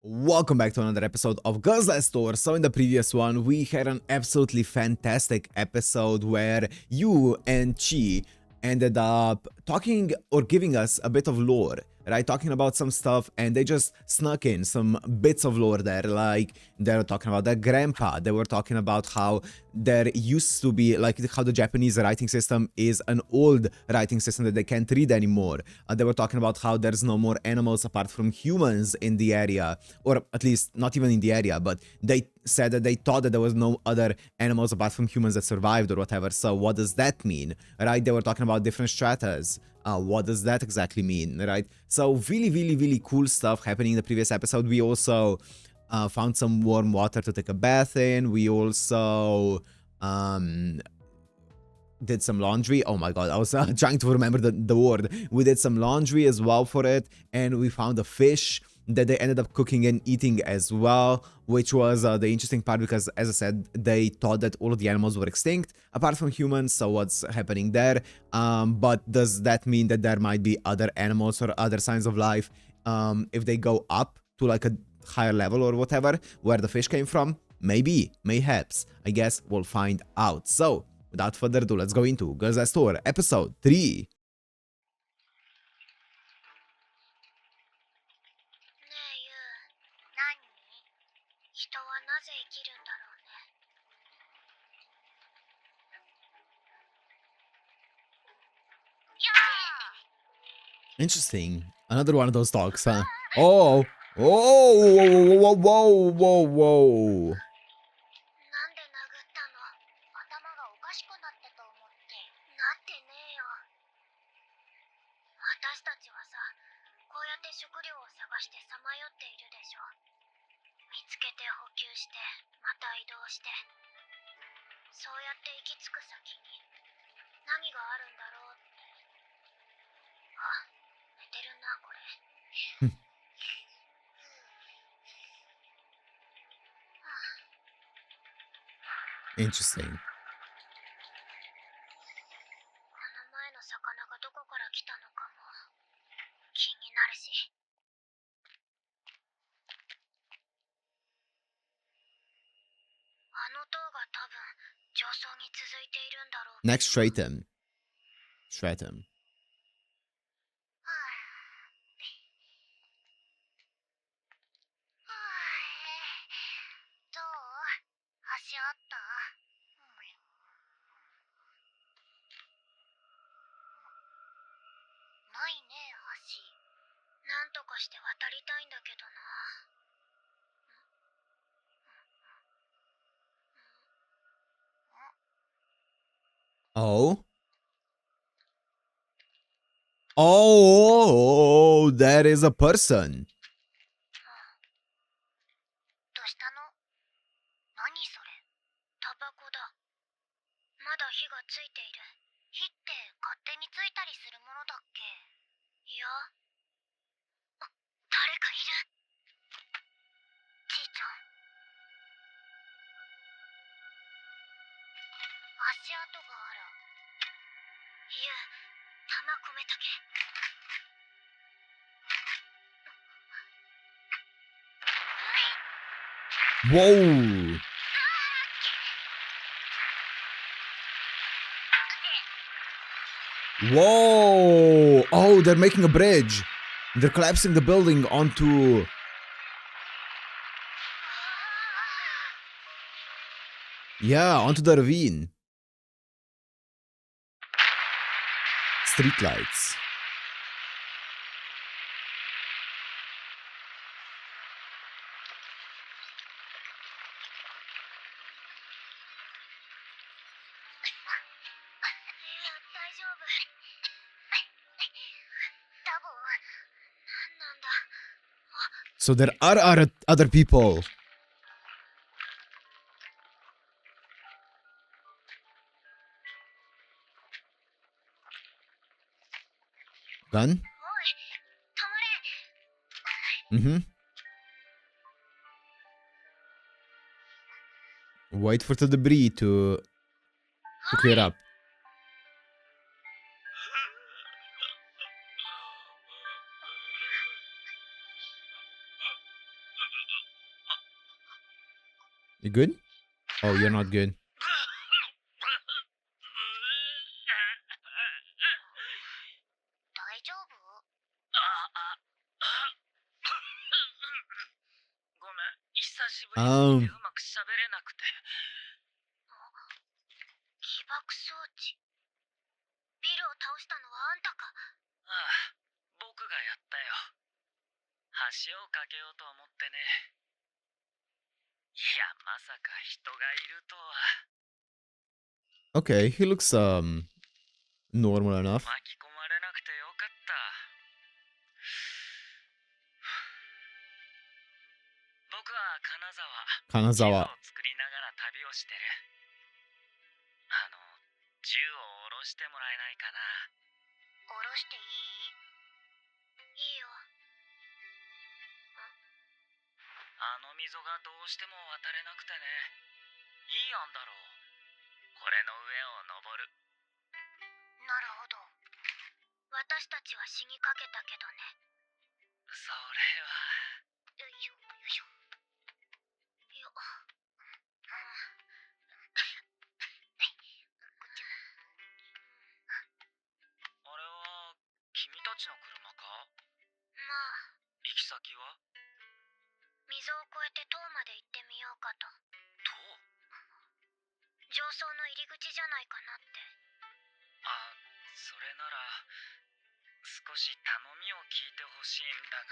Welcome back to another episode of Girls That Store. So in the previous one, we had an absolutely fantastic episode where you and Chi ended up talking or giving us a bit of lore, right? Talking about some stuff, and they just snuck in some bits of lore there. Like they were talking about their grandpa. They were talking about how there used to be, like, how the Japanese writing system is an old writing system that they can't read anymore. They were talking about how there's no more animals apart from humans in the area, or at least not even in the area, but they said that they thought that there was no other animals apart from humans that survived or whatever. So what does that mean, right? They were talking about different stratas. What does that exactly mean, right? So really cool stuff happening in the previous episode. We also found some warm water to take a bath in. We also did some laundry. Oh my god, I was trying to remember the word. We did some laundry as well for it, and we found a fish that they ended up cooking and eating as well, which was the interesting part because, as I said, they thought that all of the animals were extinct apart from humans. So what's happening there? But does that mean that there might be other animals or other signs of life if they go up to like a higher level or whatever, where the fish came from? Maybe, mayhaps. I guess we'll find out. So without further ado, let's go into Girls That Store episode 3. ねえ、ゆう、何？人はなぜ生きるんだろうね。 Interesting. Another one of those talks, huh? Oh, oh, whoa, whoa, whoa, whoa. なんで殴ったの？頭がおかしくなってと思って。なってねえよ。私たちはさ、こうやって食料を探してさまよっているでしょ。見つけて補給して、また移動して。そうやって行き着く先に何があるんだろうって。あ、寝てるな、これ。Interesting. この前の魚がどこから来たのかも気になるし。あの塔が多分上層に続いているんだろうけど。 Next, Stratum. Stratum. どう？橋あった？ないね、橋。なんとかして渡りたいんだけどな。 Oh. Oh, that is a person. 誰かいる？じいちゃん。足跡がある。いや、弾込めとけ。Whoa. Whoa. Oh, they're making a bridge. They're collapsing the building onto... Yeah, onto the ravine. Streetlights. So there are other people. Gun? Mm-hmm. Wait for the debris to clear up. You good? Oh, you're not good. 大丈夫？ごめん、久しぶりすぎて Um, うまく喋れなくて。起爆装置。ビルを倒したのはあんたか？ああ、僕がやったよ。橋を架けようと思ってね。いや、まさか人がいるとは。okay, he looks normal enough. 巻き込まれなくてよかった。僕は金沢。銃 Kanazawa. を作りながら旅をしてる。銃を下ろしてもらえないかな。下ろしていい？いいよ。溝がどうしても渡れなくてね。いい案だろう。これの上を登る。なるほど。私たちは死にかけたけどね。それは。よいしょ、よいしょ。よっ。あれは君たちの車か？まあ。行き先は？溝を越えて塔まで行ってみようかと。塔？上層の入り口じゃないかなって。あ、それなら少し頼みを聞いてほしいんだが。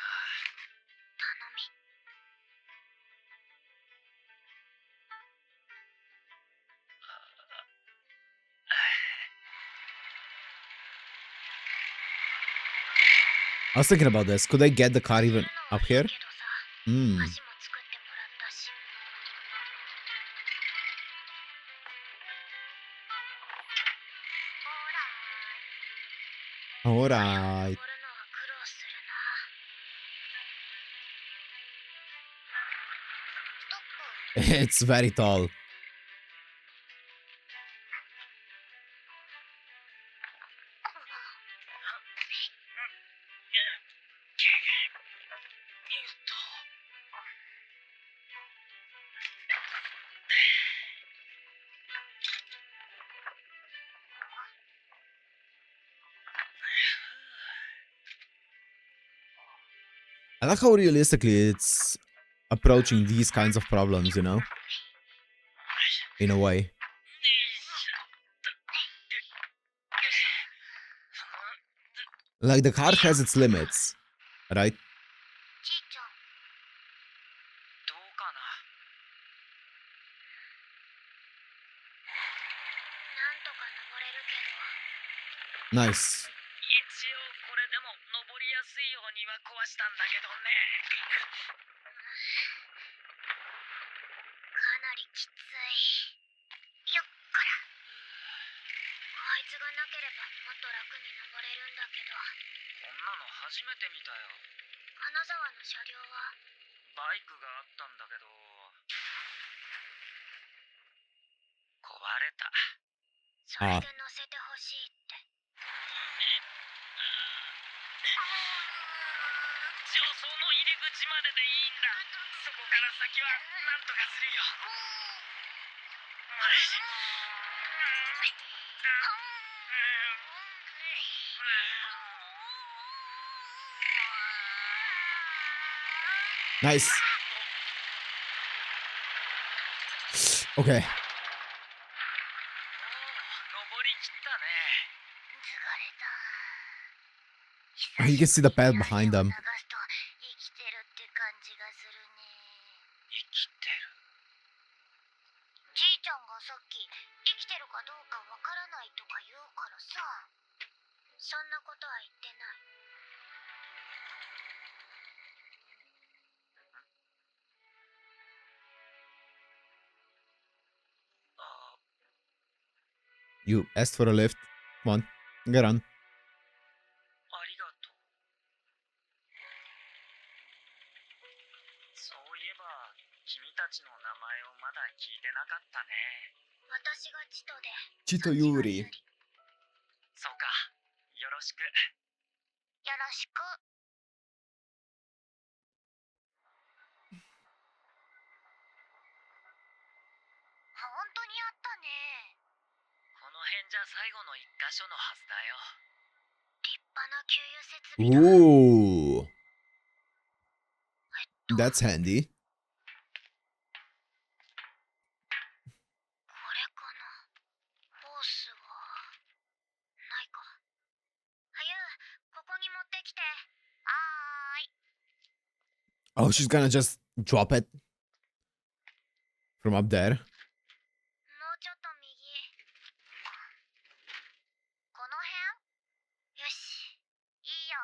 頼み？I was thinking about this. Could I get the car even up here? Hmm. 橋も作ってもらったし。ほら。 Alright. 登るのは苦労するな。ストップ。 It's very tall. I like how realistically it's approaching these kinds of problems, you know? In a way. Like the car has its limits, right? じいちゃん、どうかな。なんとか登れるけど。 Nice. 一応これでも登りやすいようには壊したんだけどね。かなりきつい。よっこら。あいつがなければもっと楽に登れるんだけど。こんなの初めて見たよ。金沢の車両は？バイクがあったんだけど壊れた。それで乗せてほしいって。上層の入り口まででいいんだ。そこから先はなんとかするよ。Nice. Okay. 登りきったね。疲れた。 You can see the path behind them. 流すと生きてるって感じがするね。生きてる。じいちゃんがさっき生きてるかどうかわからないとか言うからさ。そんなことは言ってない。あ、 You asked for a lift. Come on, get on. ありがとう。そういえば君たちの名前をまだ聞いてなかったね。私がチトで。 Chito Yuri. そうか。よろしく。よろしく。所のはずだよ。立派な給油設備だ。 Ooh, that's handy. これかな。ホースはないか。はゆ、ここに持ってきて。はーい。 Oh, she's gonna just drop it from up there. もうちょっと右。この辺？よし、いいよ。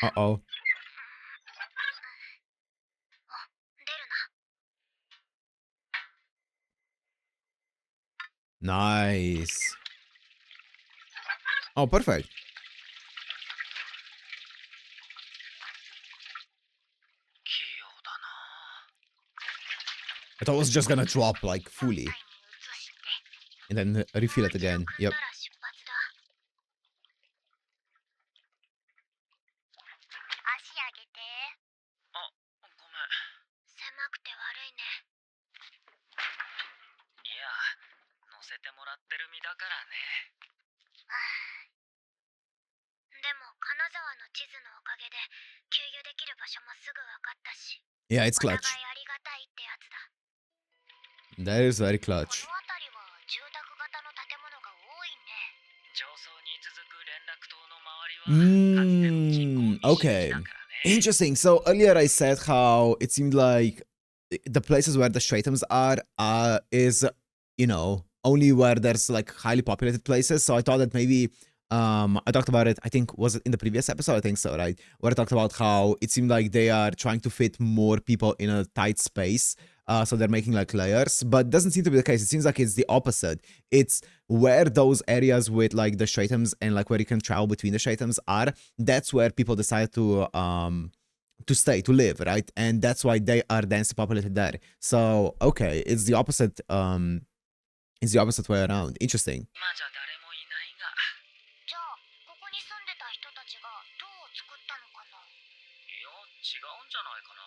Uh-oh. あ、出るな。 Nice. Oh, perfect. 器用だな。 I thought it was just gonna drop like 本 fully 体に移して、 and then refill it again. もう Yep. 一度買ったら出発だ。足上げて。あ、ごめん。狭くて悪いね。いや、乗せてもらってる身だからね。でも金沢の地図のおかげで給油できる場所もすぐ分かったし、 Yeah, it's お互い clutch. ありがたいってやつだ。 That is very この clutch. 辺りは住宅型の建物が多いね。上層に続く連絡塔の周りはかつての人口密集地だ Okay. からね。 Interesting. So earlier I said how it seemed like the places where the stratums are is, you know, only where there's like highly populated places. So I thought that maybe I talked about it, I think was it in the previous episode? I think so, right? Where I talked about how it seemed like they are trying to fit more people in a tight space. So they're making like layers, but doesn't seem to be the case. It seems like it's the opposite. It's where those areas with like the stratums and like where you can travel between the stratums are, that's where people decide to stay, to live, right? And that's why they are densely populated there. So okay, it's the opposite way around. Interesting. 今じゃ誰もいないが。じゃあここに住んでた人たちが塔を作ったのかな。いや、違うんじゃないかな。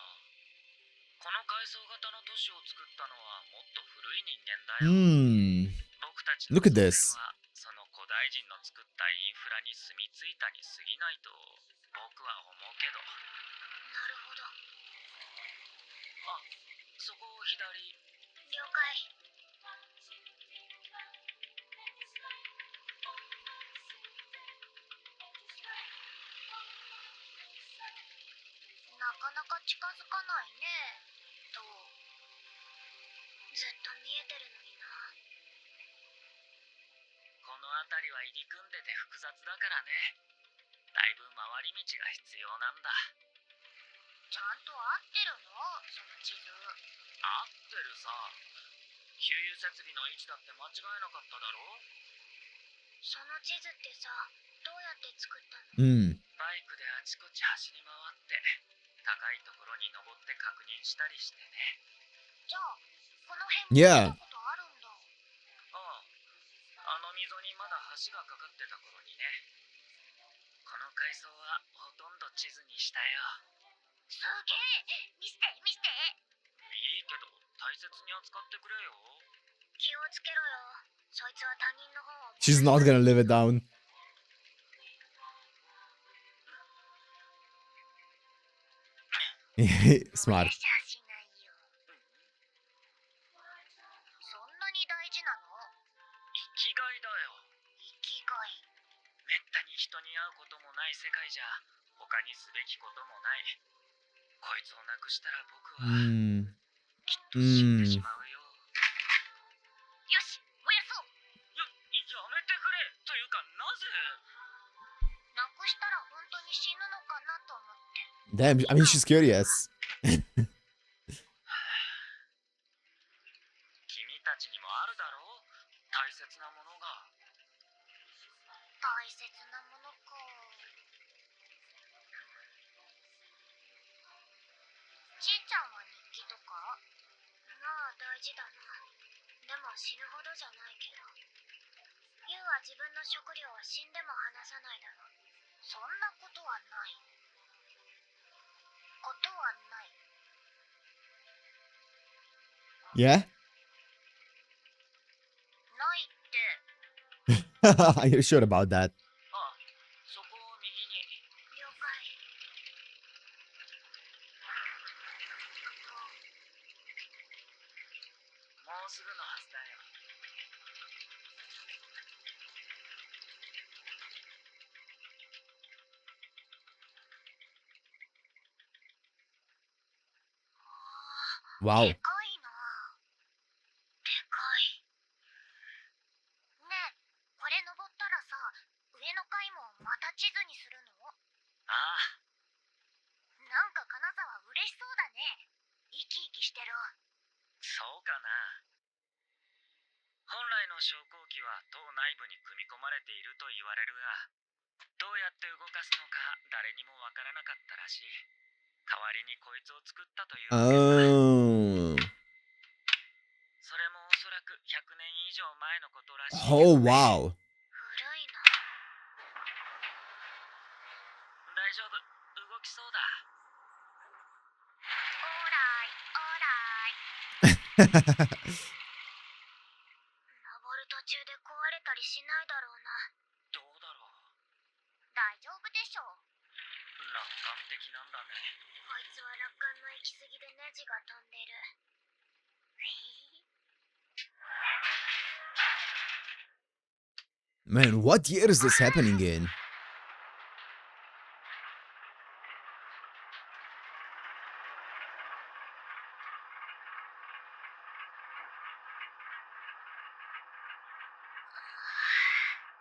この階層型の都市を作ったのはもっと古い人間だよ。 僕たちの Look at 祖先 this. はその古代人の作ったインフラに住み着いたに過ぎないと僕は思うけど。なるほど。あ、そこを左。了解。なかなか近づかないね。とずっと見えてるのにな。この辺りは入り組んでて複雑だからね。だいぶ回り道が必要なんだ。ちゃんと合ってるの？その地図。合ってるさ。給油設備の位置だって間違えなかっただろ。その地図ってさ、どうやって作ったの？バイクであちこち走り回って高いところに登って確認したりしてね。じゃあこの辺も見たことあるんだ。ああ、あの溝にまだ橋がかかってた頃にね。この階層はほとんど地図にしたよ。すげえ、見せて見せて。いいけど大切に扱ってくれよ。気をつけろよ。そいつは他人の方を。 She's not gonna live it down. Smart. そんなに大事なの？生きがいだよ。生きがい。めったに人に会うこともない世界じゃ他にすべきこともない。こいつをなくしたら僕はきっと死んでしまうよ。よし、燃やそう。やめてくれ。というかなぜ？なくしたら本当に死ぬのかなと思って。 Damn, I mean, she's curious. 君たちにもあるだろう、大切なものが。大切なものか。ちいちゃんは日記とか？まあ大事だな。でも死ぬほどじゃないけど。ユウは自分の食料は死んでも離さないだろう。そんなことはない。ことはない。 Yeah? ないって。Are you sure about that? ああ、そこを右に。了解。もうすぐのはずだよ。Wow. でかいな。でかい。ねえ、これ登ったらさ、上の階もまた地図にするの？ああ。なんか金沢嬉しそうだね。生き生きしてる。そうかな。本来の昇降機は塔内部に組み込まれていると言われるが、どうやって動かすのか誰にもわからなかったらしい。代わりにこいつを作ったというわけさ。Oh. それもおそらく100年以上前のことらしいけ Oh, どね。 wow. 古いな。大丈夫、動きそうだ。オーライ、オーライ。登る途中で壊れたりしないだろうな。どうだろう。大丈夫でしょう。楽観的なんだね。こいつは楽観の行き過ぎでネジが飛んでる。Man, what year is this happening in? で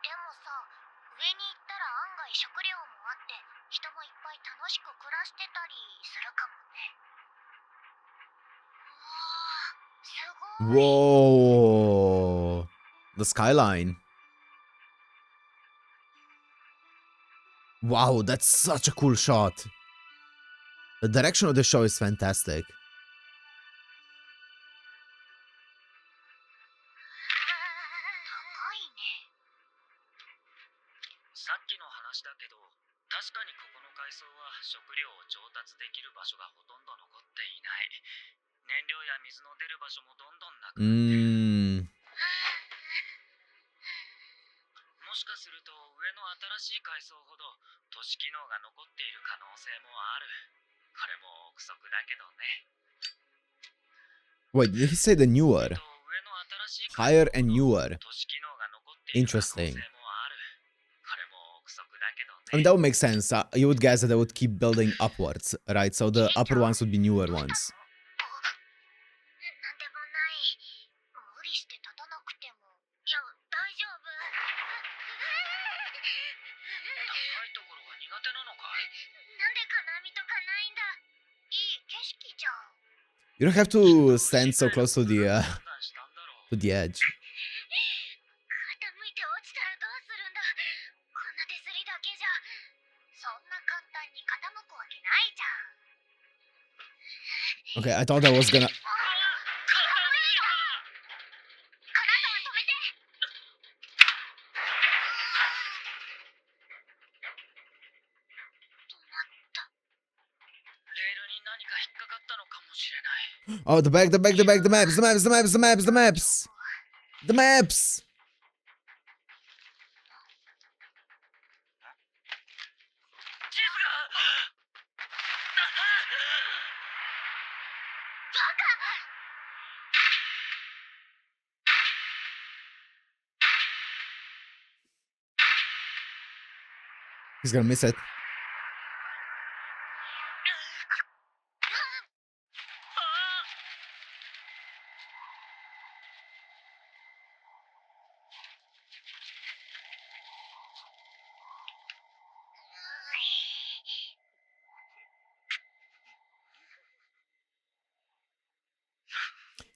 もさ、上に行ったら案外食料もあって人もいっぱい楽しく暮らしてたりするかもね。うわー、すごい。 Whoa. The skyline. Wow, that's such a cool shot. The direction of the show is fantastic. 高いね。さっきの話だけど、確かにここの階層は食料を調達できる場所がほとんど残っていない。燃料や水の出る場所もどんどんなくなってる。もしかすると上の新しい階層ほど都市機能が残っている可能性もある。これも憶測だけどね。 Wait, did he say the newer? 上の新しい階層 Higher ほ and ど newer. 都市機能が残っている可能性 Interesting. もある。これも憶測だけど I mean, ね。 that would make sense. You would guess that they would keep building upwards, right? So the upper ones would be newer ones. なんでもない。無理して立たなくても。いや、大丈夫。高いところが苦手なのかい？なんで金網とかないんだ。いい景色じゃん。 You don't have to stand so close to the edge. 傾いて落ちたらどうするんだ。こんな手すりだけじゃそんな簡単に傾くわけないじゃん。 Okay, I thought that was gonna... 金沢止めて。止まった。レールに何か引っかかったのかもしれない。 Oh, the back, the back, the back, the maps, the maps, the maps, the maps, the maps! The maps! 地図が。バカ。 He's gonna miss it.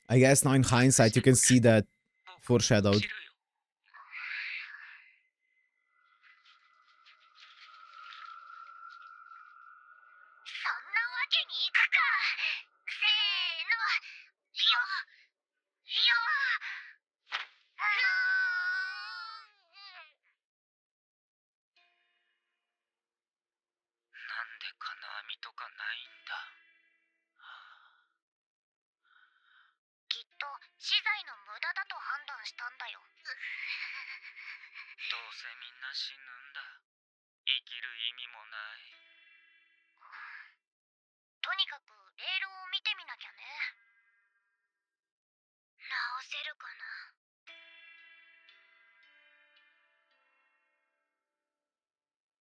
I guess now in hindsight you can see that foreshadowed. そんなわけにいくか。せーの。よ。なんで金網とかないんだ。きっと資材の無駄だと判断したんだよ。どうせみんな死ぬんだ。生きる意味もない。とにかくレールを見てみなきゃね。直せるかな。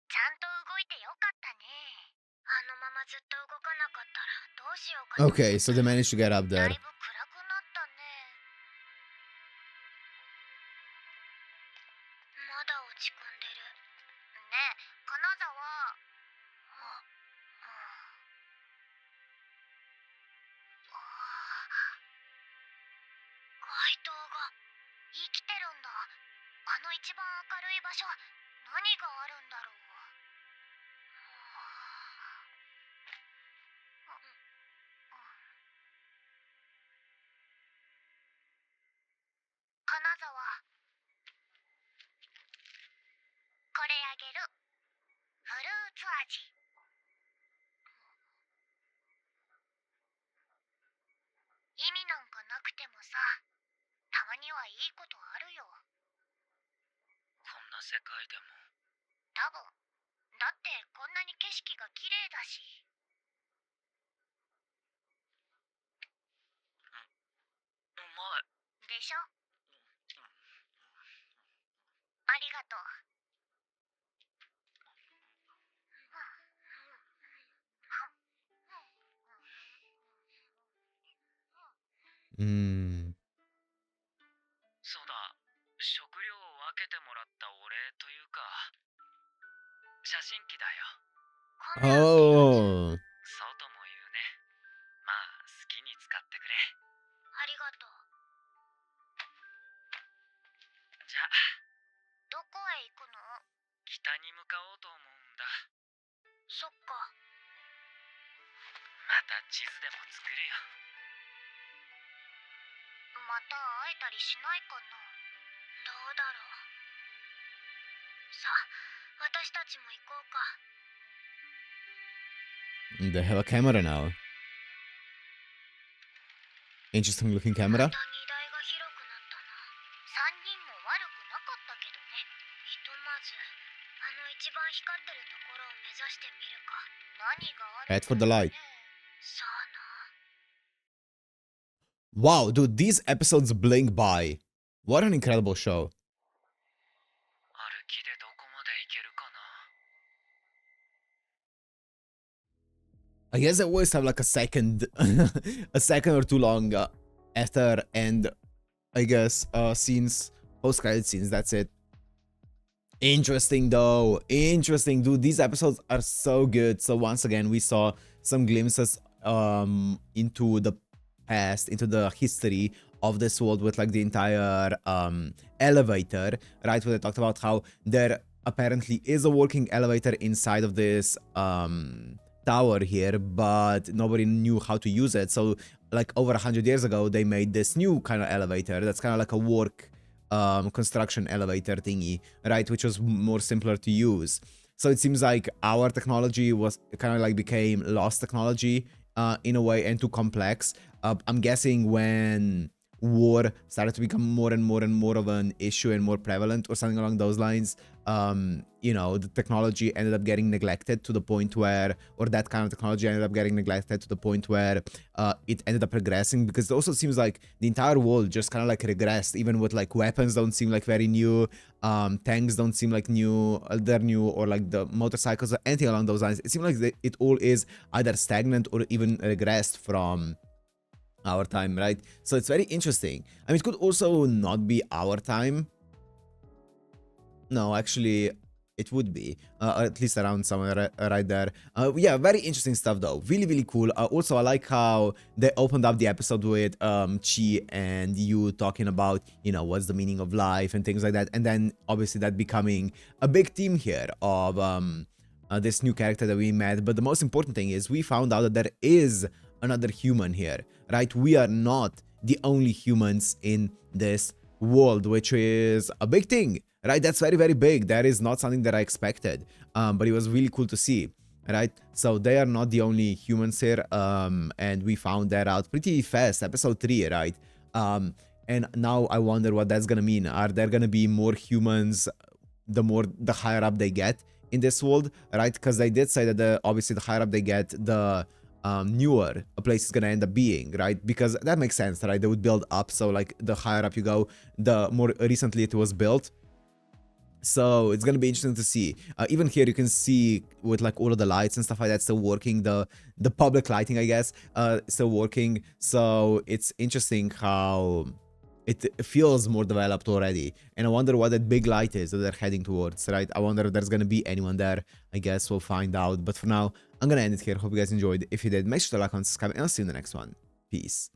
ちゃんと動いてよかったね。あのままずっと動かなかったらどうしようかと思った。 Okay, so they managed to get up だ there. いぶ暗くなったね。まだ落ち込んでる。ねえ、金沢。街灯が生きてるんだ。あの一番明るい場所、何があるんだろう。金沢、これあげる。フルーツ味。意味なんかなくてもさ、たまにはいいことあるよ。こんな世界でも。多分。だってこんなに景色が綺麗だし。うまい。でしょ。ありがとう。Mm. そうだ、食料を分けてもらったお礼というか、写真機だよ。カメラってやつ。Oh. そうとも言うね。まあ、好きに使ってくれ。ありがとう。じゃあ、どこへ行くの？北に向かおうと思うんだ。そっか。また地図でも作るよ。また会えたりしないかな。どうだろう。さあ、私たちも行こうか。They have a camera now. Interesting looking また camera. 荷台が広くなったな。3人も悪くなかったけどね。ひとまず、あの一番光ってるところを目指してみるか。何がある Head ん for だ the ろう light. ね。さあな。Wow, dude, these episodes blink by. What an incredible show. 歩きでどこまで行けるかな。I guess they always have like a second, a second or two long after and I guess scenes, post-credit scenes. That's it. Interesting though, interesting, dude. These episodes are so good. So once again, we saw some glimpses into the past, into the history of this world with like the entire elevator, right? Where they talked about how there apparently is a working elevator inside of this tower here, but nobody knew how to use it. So like over 100 years ago, they made this new kind of elevator that's kind of like a work construction elevator thingy, right? Which was more simpler to use. So it seems like our technology was kind of like became lost technology in a way and too complex. I'm guessing when war started to become more and more and more of an issue and more prevalent or something along those lines, you know, the technology ended up getting neglected to the point where, or that kind of technology ended up getting neglected to the point where it ended up regressing, because it also seems like the entire world just kind of like regressed, even with like weapons don't seem like very new, tanks don't seem like new, they're new, or like the motorcycles or anything along those lines. It seems like it all is either stagnant or even regressed from our time, right? So it's very interesting. I mean, it could also not be our time. No, actually, it would be, at least around somewhere right there. Yeah, very interesting stuff though. Really, really cool. Also, I like how they opened up the episode with Chi and you talking about, you know, what's the meaning of life and things like that. And then obviously that becoming a big theme here of this new character that we met. But the most important thing is we found out that there is another human here, right? We are not the only humans in this world, which is a big thing, right? That's very, very big. That is not something that I expected, but it was really cool to see, right? So they are not the only humans here, and we found that out pretty fast. Episode 3, right? And now I wonder what that's gonna mean. Are there gonna be more humans the higher up they get in this world, right? Because they did say that obviously the higher up they get, the newer a place is gonna end up being, right? Because that makes sense, right? They would build up, so like the higher up you go, the more recently it was built. So it's gonna be interesting to see. Even here you can see with like all of the lights and stuff like that still working, the public lighting, I guess, still working. So it's interesting how it feels more developed already. And I wonder what that big light is that they're heading towards, right? I wonder if there's gonna be anyone there. I guess we'll find out. But for now, I'm gonna end it here. Hope you guys enjoyed. If you did, make sure to like and subscribe, and I'll see you in the next one. Peace.